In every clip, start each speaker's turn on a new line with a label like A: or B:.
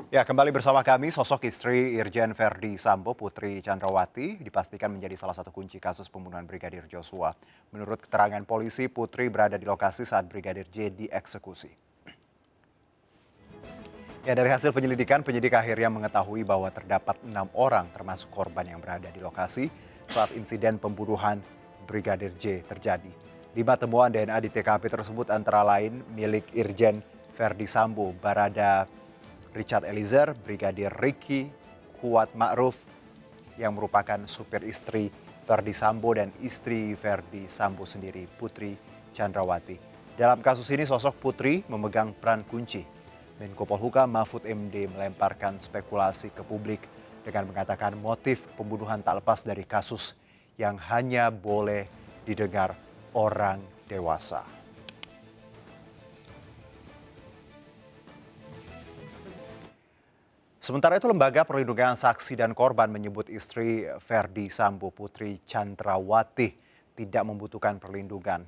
A: Ya, kembali bersama kami, sosok istri Irjen Verdi Sambo, Putri Chandrawati, dipastikan menjadi salah satu kunci kasus pembunuhan Brigadir Joshua. Menurut keterangan polisi, Putri berada di lokasi saat Brigadir J dieksekusi. Ya, dari hasil penyelidikan, penyidik akhirnya mengetahui bahwa terdapat 6 orang termasuk korban yang berada di lokasi saat insiden pembunuhan Brigadir J terjadi. 5 temuan DNA di TKP tersebut antara lain milik Irjen Verdi Sambo, Barada Richard Eliezer, Brigadir Ricky Kuat Ma'ruf yang merupakan supir istri Verdi Sambo dan istri Verdi Sambo sendiri, Putri Chandrawati. Dalam kasus ini sosok Putri memegang peran kunci. Menko Polhukam Mahfud MD melemparkan spekulasi ke publik dengan mengatakan motif pembunuhan tak lepas dari kasus yang hanya boleh didengar orang dewasa. Sementara itu Lembaga Perlindungan Saksi dan Korban menyebut istri Verdi Sambo, Putri Chandrawati, tidak membutuhkan perlindungan.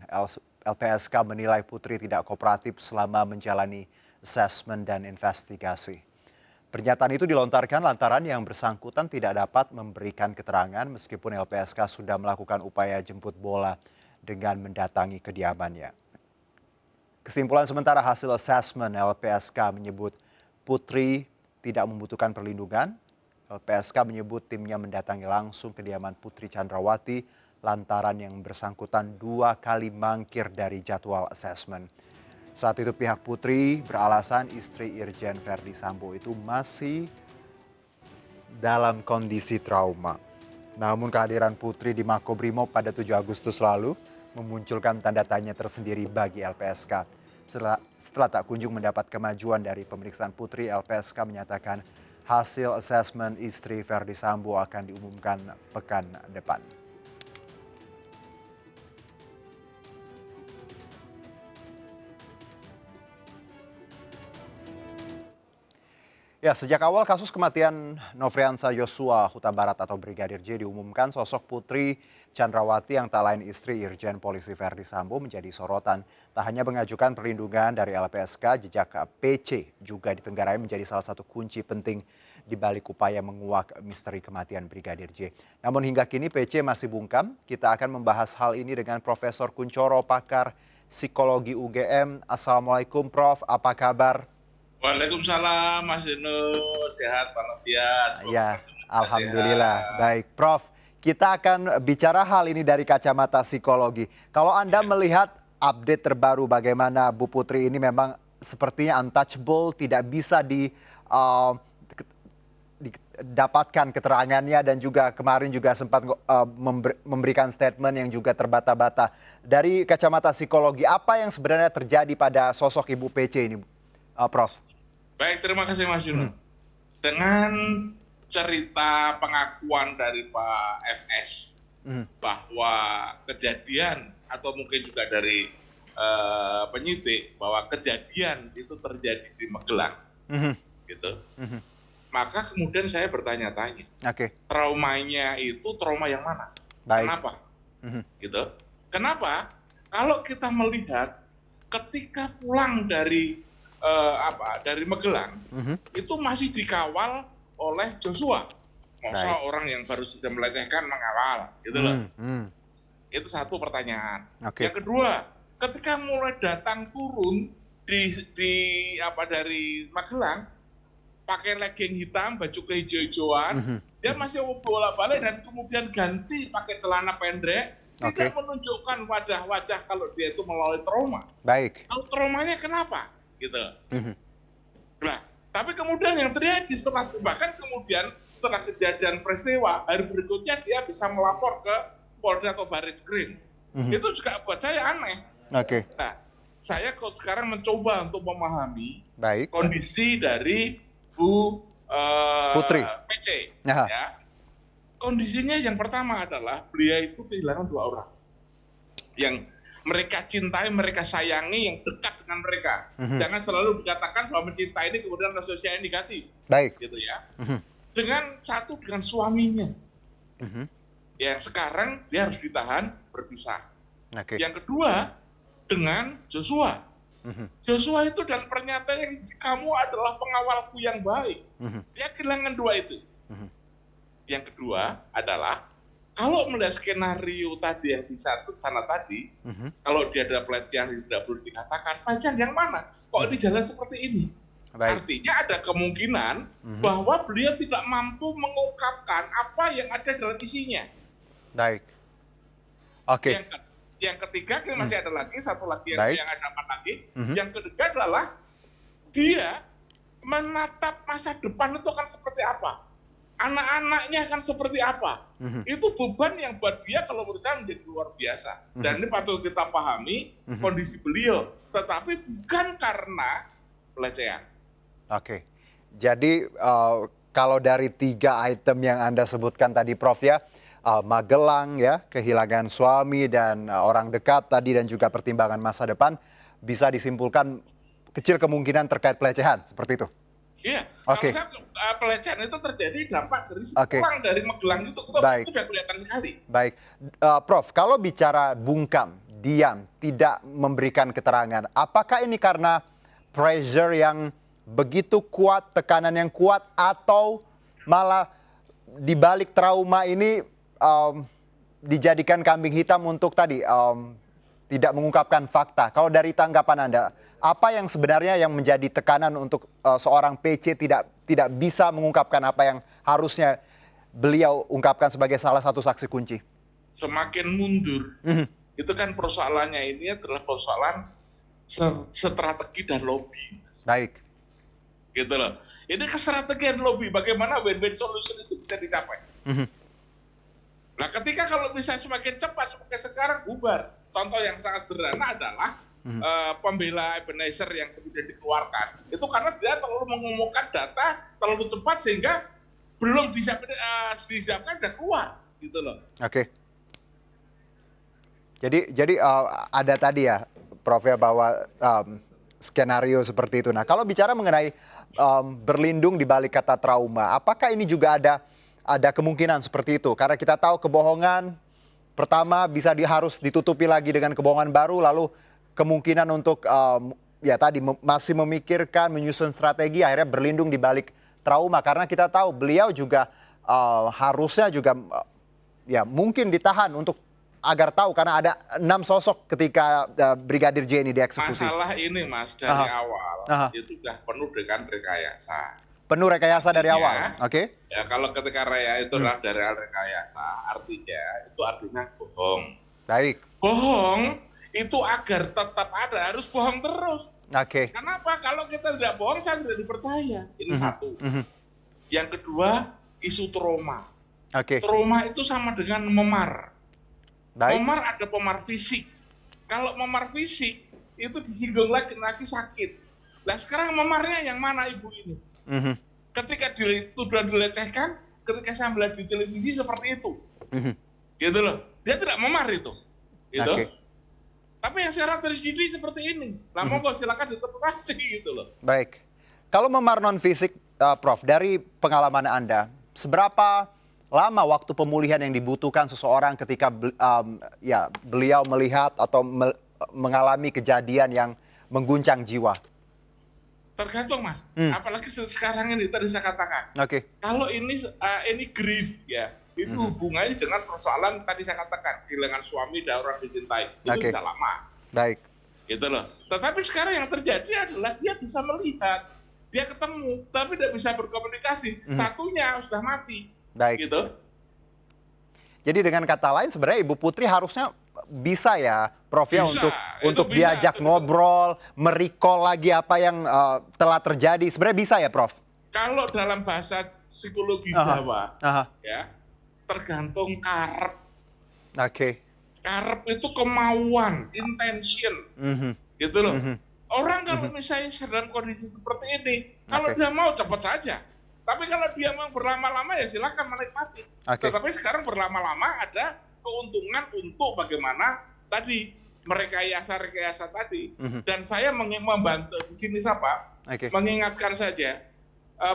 A: LPSK menilai Putri tidak kooperatif selama menjalani asesmen dan investigasi. Pernyataan itu dilontarkan lantaran yang bersangkutan tidak dapat memberikan keterangan meskipun LPSK sudah melakukan upaya jemput bola dengan mendatangi kediamannya. Kesimpulan sementara hasil asesmen LPSK menyebut Putri tidak membutuhkan perlindungan. LPSK menyebut timnya mendatangi langsung kediaman Putri Chandrawati lantaran yang bersangkutan 2 kali mangkir dari jadwal asesmen. Saat itu pihak Putri beralasan istri Irjen Verdi Sambo itu masih dalam kondisi trauma. Namun kehadiran Putri di Makobrimob pada 7 Agustus lalu memunculkan tanda tanya tersendiri bagi LPSK. Setelah tak kunjung mendapat kemajuan dari pemeriksaan Putri, LPSK menyatakan hasil asesmen istri Verdi Sambo akan diumumkan pekan depan. Ya, sejak awal kasus kematian Nofriansah Yosua Huta Barat atau Brigadir J diumumkan, sosok Putri Chandrawati yang tak lain istri Irjen Polisi Verdi Sambo menjadi sorotan. Tak hanya mengajukan perlindungan dari LPSK, jejak PC juga ditenggarai menjadi salah satu kunci penting di balik upaya menguak misteri kematian Brigadir J. Namun hingga kini PC masih bungkam. Kita akan membahas hal ini dengan Profesor Kuncoro, pakar psikologi UGM. Assalamualaikum Prof, apa kabar?
B: Waalaikumsalam Mas Dino, sehat walafiat, semoga
A: Ya,
B: Mas Dino juga
A: alhamdulillah.
B: sehat.
A: Baik, Prof. Kita akan bicara hal ini dari kacamata psikologi. Kalau Anda melihat update terbaru bagaimana Bu Putri ini memang sepertinya untouchable, tidak bisa eh, didapatkan keterangannya dan juga kemarin juga sempat memberikan statement yang juga terbata-bata. Dari kacamata psikologi, apa yang sebenarnya terjadi pada sosok Ibu PC ini, Prof?
B: Baik, terima kasih Mas
A: Mhm,
B: Dino. Dengan cerita pengakuan dari Pak FS
A: mhm,
B: bahwa kejadian atau mungkin juga dari penyidik bahwa kejadian itu terjadi di Magelang,
A: mhm,
B: gitu.
A: mhm.
B: Maka kemudian saya bertanya-tanya,
A: Oke,
B: traumanya itu trauma yang mana?
A: baik.
B: Kenapa?
A: Mhm,
B: Gitu. Kenapa? Kalau kita melihat ketika pulang dari dari Magelang
A: mhm.
B: itu masih dikawal oleh Joshua.
A: Baik.
B: Masa orang yang baru saja melecehkan mengawal, gitu loh.
A: Hmm, hmm.
B: Itu satu pertanyaan.
A: Oke.
B: Yang kedua, ketika mulai datang turun di dari Magelang, pakai legging hitam, baju kehijau-hijauan,
A: Mhm,
B: dia
A: mhm.
B: masih bolak-balik dan kemudian ganti pakai celana pendek, tidak
A: Oke.
B: menunjukkan wajah-wajah kalau dia itu melalui trauma.
A: Baik.
B: Kalau traumanya kenapa? Gitu.
A: Mhm.
B: Nah, tapi kemudian yang terjadi bahkan kemudian setelah kejadian peristiwa, hari berikutnya dia bisa melapor ke Polda atau Barreskrim.
A: Mhm.
B: Itu juga buat saya aneh.
A: Oke.
B: Nah, saya kok sekarang mencoba untuk memahami
A: Baik.
B: kondisi dari Bu
A: Putri.
B: PC,
A: Aha.
B: ya. Kondisinya yang pertama adalah beliau itu kehilangan 2 orang yang mereka cintai, mereka sayangi, yang dekat dengan mereka.
A: Mhm.
B: Jangan selalu dikatakan bahwa mencintai ini kemudian sosialnya negatif,
A: Baik.
B: gitu ya.
A: Mhm.
B: Dengan suaminya,
A: Mhm.
B: yang sekarang dia harus ditahan berpisah.
A: Oke.
B: Yang kedua dengan Joshua, Joshua itu dan pernyataan yang kamu adalah pengawalku yang baik. Dia kehilangan dua itu. Yang kedua adalah kalau melihat skenario tadi yang di sana tadi, kalau dia ada pelecehan yang tidak perlu dikatakan, pelecehan yang mana? Kok ini jalan seperti ini?
A: Baik.
B: Artinya ada kemungkinan bahwa beliau tidak mampu mengungkapkan apa yang ada dalam isinya.
A: Baik. Oke.
B: Yang ketiga, masih ada lagi, satu lagi yang
A: Baik.
B: ada empat lagi. Yang ketiga adalah dia menatap masa depan itu akan seperti apa. Anak-anaknya akan seperti apa. Itu beban yang buat dia kalau menurut saya menjadi luar biasa. Dan ini patut kita pahami kondisi beliau. Tetapi bukan karena pelecehan.
A: Oke. Jadi kalau dari 3 item yang Anda sebutkan tadi Prof ya, Magelang ya, kehilangan suami dan orang dekat tadi dan juga pertimbangan masa depan, bisa disimpulkan kecil kemungkinan terkait pelecehan, seperti itu?
B: Iya,
A: Oke.
B: kalau pelecehan itu terjadi dampak dari
A: Oke.
B: pulang dari Magelang itu
A: Baik.
B: sudah kelihatan sekali.
A: Baik, Prof, kalau bicara bungkam, diam, tidak memberikan keterangan, apakah ini karena pressure yang begitu kuat, tekanan yang kuat, atau malah di balik trauma ini dijadikan kambing hitam untuk tadi tidak mengungkapkan fakta? Kalau dari tanggapan Anda, apa yang sebenarnya yang menjadi tekanan untuk seorang PC tidak bisa mengungkapkan apa yang harusnya beliau ungkapkan sebagai salah satu saksi kunci?
B: Semakin mundur, itu kan persoalannya ini adalah persoalan strategi dan lobby.
A: Baik.
B: Gitu loh. Ini kestrategian lobby, bagaimana win-win solution itu bisa dicapai. Nah ketika kalau misalnya semakin cepat, semakin sekarang bubar. Contoh yang sangat sederhana adalah pembela Ebenezer yang kemudian dikeluarkan. Itu karena dia terlalu mengumumkan data terlalu cepat sehingga belum disiapkan sudah keluar. Gitu loh.
A: Oke. Jadi ada tadi ya, Prof ya, bahwa skenario seperti itu. Nah, kalau bicara mengenai berlindung di balik kata trauma, apakah ini juga ada kemungkinan seperti itu? Karena kita tahu kebohongan pertama bisa harus ditutupi lagi dengan kebohongan baru, lalu kemungkinan untuk ya tadi masih memikirkan, menyusun strategi, akhirnya berlindung di balik trauma. Karena kita tahu beliau juga harusnya juga ya mungkin ditahan untuk agar tahu, karena ada 6 sosok ketika Brigadir J ini dieksekusi.
B: Masalah ini Mas, dari awal itu sudah penuh dengan rekayasa.
A: Penuh rekayasa dari awal, oke?
B: Ya kalau ketika raya itu adalah dari rekayasa, artinya bohong.
A: Baik.
B: Bohong itu agar tetap ada, harus bohong terus.
A: Oke.
B: Kenapa? Kalau kita tidak bohong, saya tidak dipercaya. Ini satu. Yang kedua, isu trauma.
A: Oke.
B: Trauma itu sama dengan memar.
A: Baik.
B: Memar ada memar fisik. Kalau memar fisik itu disinggung lagi sakit. Nah sekarang memarnya yang mana ibu ini? Ketika tuduhan dilecehkan, ketika saya melihat di televisi seperti itu, gitu loh. Dia tidak memar itu, gitu.
A: Okay.
B: Tapi yang secara terjadi seperti ini, lah monggo silakan diinterpretasi gitu loh.
A: Baik. Kalau memar non fisik, Prof, dari pengalaman Anda, seberapa lama waktu pemulihan yang dibutuhkan seseorang ketika beliau melihat atau mengalami kejadian yang mengguncang jiwa?
B: Tergantung Mas, apalagi sekarang ini tadi saya katakan.
A: Oke.
B: Kalau ini grief ya, itu hubungannya dengan persoalan tadi saya katakan kehilangan suami dan orang dicintai, itu bisa lama.
A: Baik.
B: Gitu loh. Tetapi sekarang yang terjadi adalah dia bisa melihat, dia ketemu, tapi tidak bisa berkomunikasi. Satunya sudah mati.
A: Baik.
B: Gitu.
A: Jadi dengan kata lain sebenarnya Ibu Putri harusnya bisa ya, Prof ya, untuk diajak ngobrol, merecall lagi apa yang telah terjadi. Sebenarnya bisa ya, Prof?
B: Kalau dalam bahasa psikologi Jawa, ya tergantung karep.
A: Oke.
B: Karep itu kemauan, intention, gitu loh. Orang kalau misalnya dalam kondisi seperti ini, kalau dia mau cepat saja. Tapi kalau dia mau berlama-lama ya silakan menikmati. Tetapi sekarang berlama-lama ada keuntungan untuk bagaimana tadi merekayasa tadi. Dan saya membantu di sini mengingatkan saja,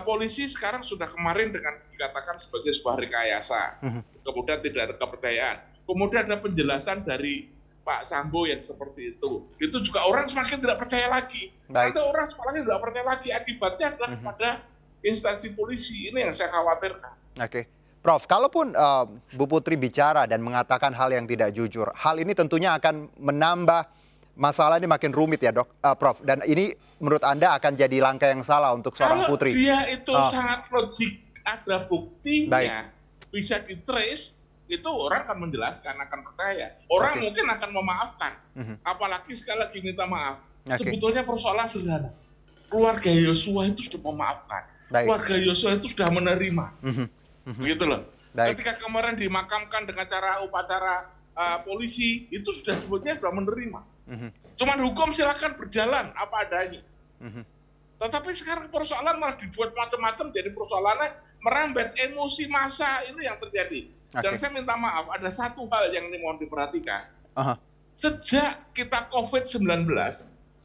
B: polisi sekarang sudah kemarin dengan dikatakan sebagai sebuah rekayasa, kemudian tidak ada kepercayaan, kemudian ada penjelasan dari Pak Sambo yang seperti itu juga orang semakin tidak percaya lagi.
A: Baik.
B: Nanti orang semakin tidak percaya lagi, akibatnya adalah kepada instansi polisi. Ini yang saya khawatirkan.
A: Oke. Prof, kalaupun Bu Putri bicara dan mengatakan hal yang tidak jujur, hal ini tentunya akan menambah masalah ini makin rumit ya dok, Prof. Dan ini menurut Anda akan jadi langkah yang salah untuk seorang
B: Kalau
A: putri.
B: dia itu sangat logik, ada buktinya, bisa di-trace, itu orang akan menjelaskan, akan percaya. Orang mungkin akan memaafkan. Apalagi sekali lagi minta maaf. Sebetulnya persoalan sederhana. Keluarga Yosua itu sudah memaafkan. Keluarga Yosua itu sudah menerima. Begitu loh. Ketika kemarin dimakamkan dengan cara upacara polisi, itu sudah sebetulnya sudah menerima. Cuman hukum silakan berjalan apa adanya. Tetapi sekarang persoalan malah dibuat macam-macam, jadi persoalannya merembet emosi massa ini yang terjadi. Dan saya minta maaf, ada satu hal yang ini mohon diperhatikan. Sejak kita COVID-19,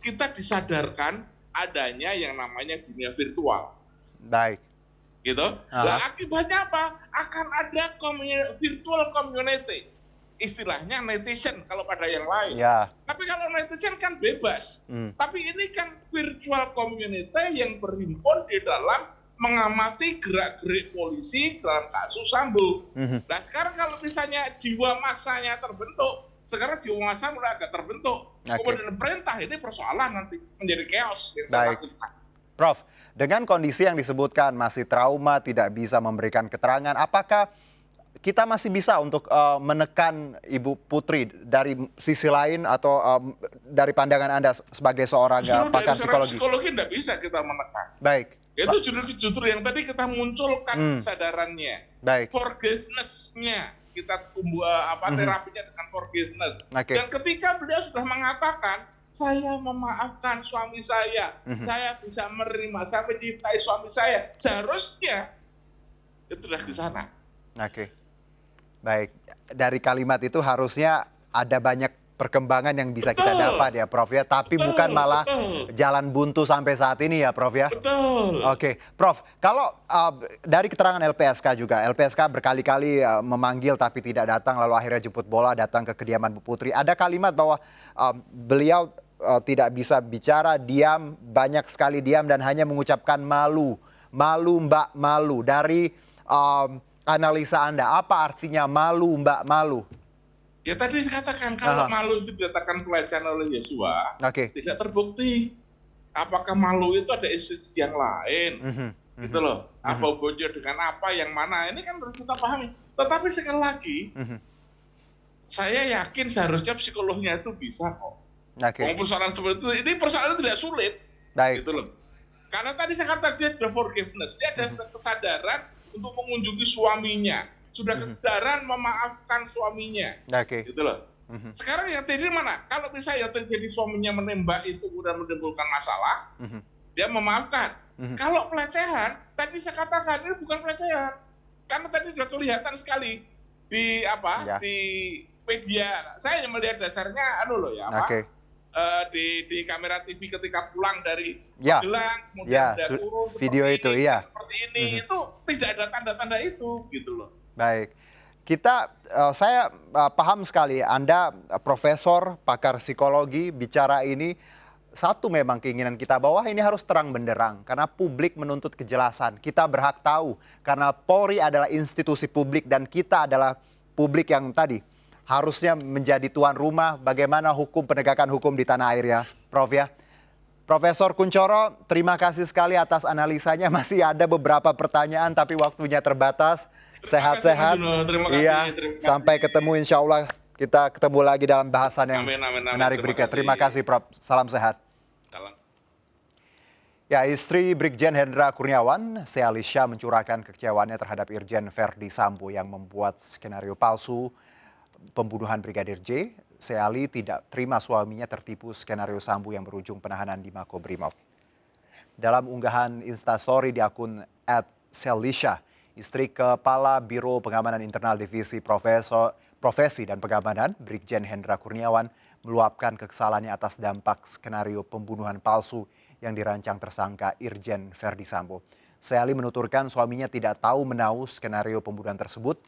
B: kita disadarkan adanya yang namanya dunia virtual.
A: Baik.
B: Gitu. Nah, akibatnya apa? Akan ada virtual community. Istilahnya netizen kalau pada yang lain. Tapi kalau netizen kan bebas. Tapi ini kan virtual community yang berhimpun di dalam mengamati gerak-gerik polisi dalam kasus Sambo. Nah sekarang kalau misalnya jiwa massanya terbentuk, sekarang jiwa massa mulai agak terbentuk. Kemudian perintah, ini persoalan nanti menjadi chaos yang saya lakukan.
A: Prof, dengan kondisi yang disebutkan masih trauma, tidak bisa memberikan keterangan, apakah kita masih bisa untuk menekan Ibu Putri dari sisi lain atau dari pandangan Anda sebagai seorang pakar psikologi?
B: Psikologi tidak bisa kita menekan.
A: Baik.
B: Itu justru yang tadi kita munculkan kesadarannya, forgiveness-nya, kita terapinya dengan forgiveness. Dan ketika beliau sudah mengatakan, saya memaafkan suami saya bisa menerima, saya mencintai suami saya, seharusnya itu sudah di sana.
A: Baik, dari kalimat itu harusnya ada banyak perkembangan yang bisa kita dapat ya Prof ya, tapi bukan malah jalan buntu sampai saat ini ya Prof ya. Oke, Prof, kalau dari keterangan LPSK juga, LPSK berkali-kali memanggil tapi tidak datang, lalu akhirnya jemput bola datang ke kediaman Bu Putri. Ada kalimat bahwa beliau tidak bisa bicara, diam, banyak sekali diam dan hanya mengucapkan malu, Mbak, malu. Dari analisa Anda, apa artinya malu, Mbak, malu?
B: Ya tadi dikatakan kalau malu itu dikatakan pelecehan oleh Yosua, tidak terbukti. Apakah malu itu ada institusi yang lain? Gitu loh. Apa hubungannya dengan apa, yang mana? Ini kan harus kita pahami. Tetapi sekali lagi, saya yakin seharusnya psikolognya itu bisa kok. Persoalan seperti itu, ini persoalan tidak sulit. Gitu loh. Karena tadi saya katakan dia ada forgiveness, dia ada kesadaran untuk mengunjungi suaminya. Sudah kesadaran memaafkan suaminya, gitu loh. Sekarang yang terjadi mana? Kalau misalnya terjadi suaminya menembak itu kemudian menimbulkan masalah, dia memaafkan. Kalau pelecehan, tadi saya katakan ini bukan pelecehan, karena tadi sudah kelihatan sekali di di media. Saya yang melihat dasarnya, di kamera TV ketika pulang dari Magelang, kemudian ada turun
A: video itu,
B: seperti ini, itu tidak ada tanda-tanda itu, gitu loh.
A: Baik, saya paham sekali Anda profesor, pakar psikologi, bicara ini. Satu memang keinginan kita bahwa ini harus terang benderang karena publik menuntut kejelasan. Kita berhak tahu karena Polri adalah institusi publik dan kita adalah publik yang tadi harusnya menjadi tuan rumah bagaimana penegakan hukum di tanah air ya, Prof ya. Profesor Kunchoro, terima kasih sekali atas analisanya. Masih ada beberapa pertanyaan tapi waktunya terbatas. Sehat-sehat. Iya, sampai ketemu insya Allah. Kita ketemu lagi dalam bahasan yang menarik berikutnya. Terima kasih Prof. Salam sehat. Ya, istri Brigjen Hendra Kurniawan, Sealisha mencurahkan kekecewaannya terhadap Irjen Verdi Sambo yang membuat skenario palsu pembunuhan Brigadir J. Seali tidak terima suaminya tertipu skenario Sambo yang berujung penahanan di Makobrimob. Dalam unggahan Instastory di akun @Sealisha, istri Kepala Biro Pengamanan Internal Divisi Profesi dan Pengamanan, Brigjen Hendra Kurniawan, meluapkan kekesalannya atas dampak skenario pembunuhan palsu yang dirancang tersangka Irjen Verdi Sambo. Seali menuturkan suaminya tidak tahu menahu skenario pembunuhan tersebut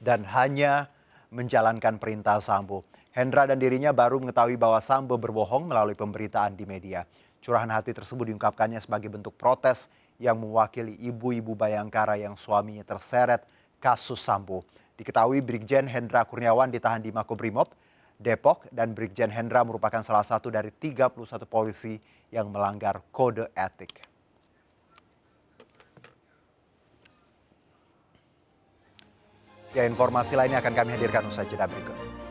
A: dan hanya menjalankan perintah Sambo. Hendra dan dirinya baru mengetahui bahwa Sambo berbohong melalui pemberitaan di media. Curahan hati tersebut diungkapkannya sebagai bentuk protes yang mewakili ibu-ibu Bayangkara yang suaminya terseret kasus Sambo. Diketahui Brigjen Hendra Kurniawan ditahan di Makobrimob Depok dan Brigjen Hendra merupakan salah satu dari 31 polisi yang melanggar kode etik. Ya, informasi lainnya akan kami hadirkan usai jeda berikut.